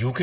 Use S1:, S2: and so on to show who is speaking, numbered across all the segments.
S1: UK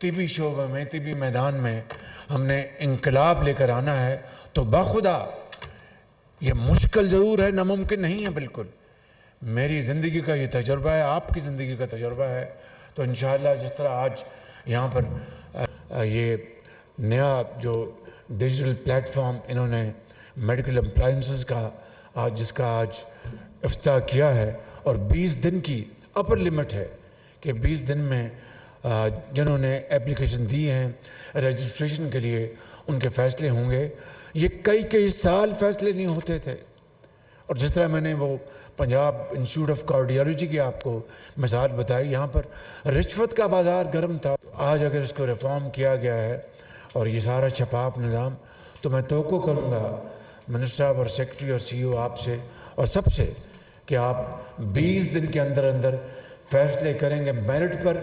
S1: طبی شعبے میں، طبی میدان میں ہم نے انقلاب لے کر آنا ہے تو بخدا یہ مشکل ضرور ہے، ناممکن نہیں ہے بالکل. میری زندگی کا یہ تجربہ ہے، آپ کی زندگی کا تجربہ ہے. تو انشاءاللہ جس طرح آج یہاں پر یہ نیا جو ڈیجیٹل پلیٹ فارم انہوں نے میڈیکل اپلائنسز کا جس کا آج افتتاح کیا ہے، اور 20 دن کی اپر لمٹ ہے کہ 20 دن میں جنہوں نے اپلیکیشن دی ہیں رجسٹریشن کے لیے ان کے فیصلے ہوں گے. یہ کئی سال فیصلے نہیں ہوتے تھے. اور جس طرح میں نے وہ پنجاب انسٹیٹیوٹ آف کارڈیالوجی کی آپ کو مثال بتائی، یہاں پر رشوت کا بازار گرم تھا. آج اگر اس کو ریفارم کیا گیا ہے اور یہ سارا شفاف نظام، تو میں توقع کروں گا منسٹر صاحب اور سیکرٹری اور سی او آپ سے اور سب سے کہ آپ 20 دن کے اندر اندر فیصلے کریں گے میرٹ پر،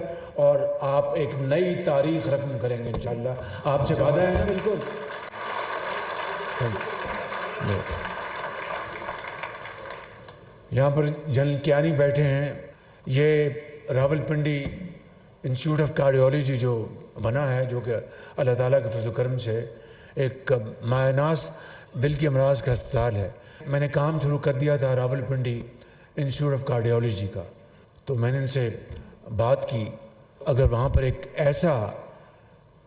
S1: اور آپ ایک نئی تاریخ رقم کریں گے انشاءاللہ. آپ سے وعدہ ہے نا؟ بالکل. یہاں پر جنرل کیانی بیٹھے ہیں. یہ Rawal Pindi institute of cardiology جو بنا ہے، جو کہ اللہ تعالیٰ کے فضل و کرم سے ایک مایہ دل کے امراض کا ہسپتال ہے. میں نے کام شروع کر دیا تھا Rawal Pindi institute of cardiology کا. تو میں نے ان سے بات کی، اگر وہاں پر ایک ایسا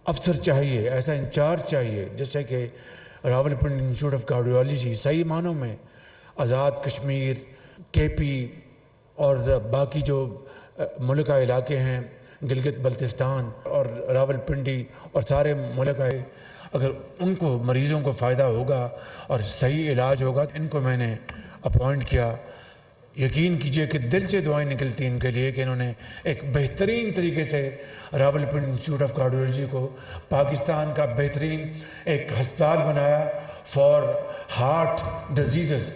S1: افسر چاہیے، ایسا انچارج چاہیے، جیسے کہ Rawal Pindi institute of cardiology صحیح معنوں میں آزاد کشمیر، کے پی اور باقی جو ملکہ علاقے ہیں، گلگت بلتستان اور راول پنڈی اور سارے ملکہ، اگر ان کو مریضوں کو فائدہ ہوگا اور صحیح علاج ہوگا تو ان کو میں نے اپوائنٹ کیا. یقین کیجئے کہ دل سے دعائیں نکلتی ان کے لیے کہ انہوں نے ایک بہترین طریقے سے Rawal Pindi institute of cardiology کو پاکستان کا بہترین ایک ہسپتال بنایا فار ہارٹ ڈیزیزز.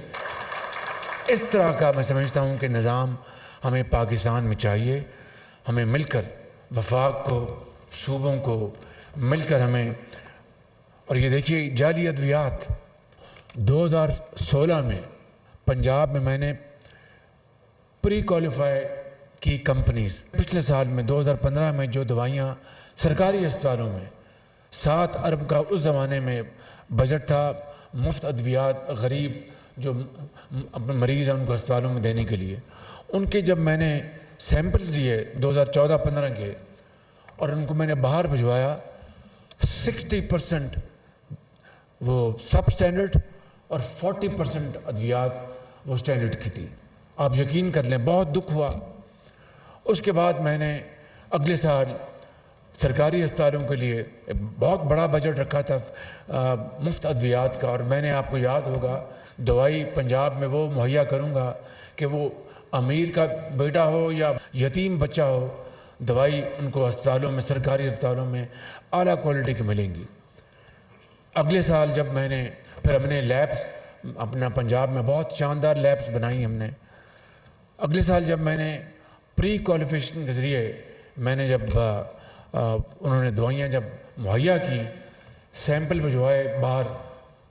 S1: اس طرح کا میں سمجھتا ہوں کہ نظام ہمیں پاکستان میں چاہیے. ہمیں مل کر وفاق کو، صوبوں کو مل کر ہمیں. اور یہ دیکھیے جعلی ادویات 2016 میں پنجاب میں نے پری کوالیفائی کی کمپنیز. پچھلے سال میں 2015 میں جو دوائیاں سرکاری اسپتالوں میں 7 ارب کا اس زمانے میں بجٹ تھا مفت ادویات غریب جو مریض ہیں ان کو اسپتالوں میں دینے کے لیے، ان کے جب میں نے سیمپل دیے 2014-15 کے اور ان کو میں نے باہر بھجوایا، 60% وہ سب سٹینڈرڈ اور 40% ادویات وہ سٹینڈرڈ کی تھی. آپ یقین کر لیں بہت دکھ ہوا. اس کے بعد میں نے اگلے سال سرکاری اسپتالوں کے لیے بہت بڑا بجٹ رکھا تھا مفت ادویات کا، اور میں نے آپ کو یاد ہوگا دوائی پنجاب میں وہ مہیا کروں گا کہ وہ امیر کا بیٹا ہو یا یتیم بچہ ہو، دوائی ان کو اسپتالوں میں، سرکاری اسپتالوں میں اعلیٰ کوالٹی کی ملیں گی. اگلے سال جب میں نے پھر ہم نے لیبس اپنا پنجاب میں بہت شاندار لیبس بنائی ہم نے. اگلے سال جب میں نے پری کوالیفیکیشن کے ذریعے میں نے جب انہوں نے دوائیاں جب مہیا کی، سیمپل بھجوائے باہر،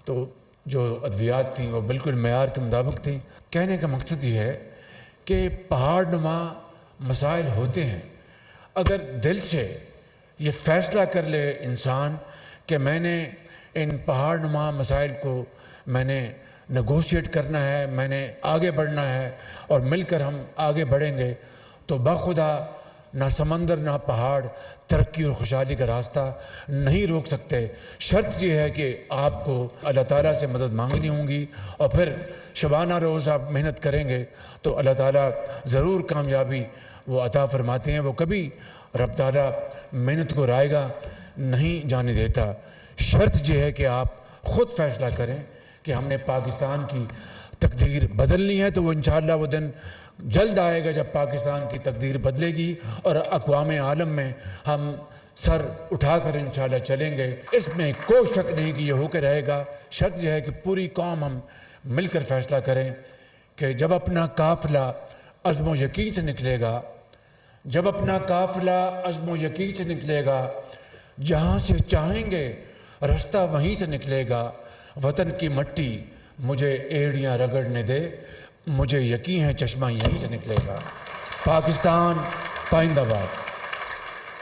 S1: تو جو ادویات تھیں وہ بالکل معیار کے مطابق تھیں. کہنے کا مقصد یہ ہے کہ پہاڑ نما مسائل ہوتے ہیں. اگر دل سے یہ فیصلہ کر لے انسان کہ میں نے ان پہاڑ نما مسائل کو میں نے نیگوشیٹ کرنا ہے، میں نے آگے بڑھنا ہے اور مل کر ہم آگے بڑھیں گے، تو بخدا نہ سمندر نہ پہاڑ ترقی اور خوشحالی کا راستہ نہیں روک سکتے. شرط یہ ہے کہ آپ کو اللہ تعالیٰ سے مدد مانگنی ہوں گی، اور پھر شبانہ روز آپ محنت کریں گے تو اللہ تعالیٰ ضرور کامیابی وہ عطا فرماتے ہیں. وہ کبھی رب تعالیٰ محنت کو رائے گا نہیں جانے دیتا. شرط یہ ہے کہ آپ خود فیصلہ کریں کہ ہم نے پاکستان کی تقدیر بدلنی ہے، تو وہ انشاءاللہ وہ دن جلد آئے گا جب پاکستان کی تقدیر بدلے گی اور اقوام عالم میں ہم سر اٹھا کر انشاءاللہ چلیں گے. اس میں کوئی شک نہیں کہ یہ ہو کے رہے گا. شرط یہ ہے کہ پوری قوم ہم مل کر فیصلہ کریں کہ جب اپنا قافلہ عزم و یقین سے نکلے گا، جب اپنا قافلہ عزم و یقین سے نکلے گا، جہاں سے چاہیں گے رستہ وہیں سے نکلے گا. وطن کی مٹی مجھے ایڑیاں رگڑنے دے، مجھے یقین ہے چشمہ یہیں سے نکلے گا. پاکستان پائندہ باد.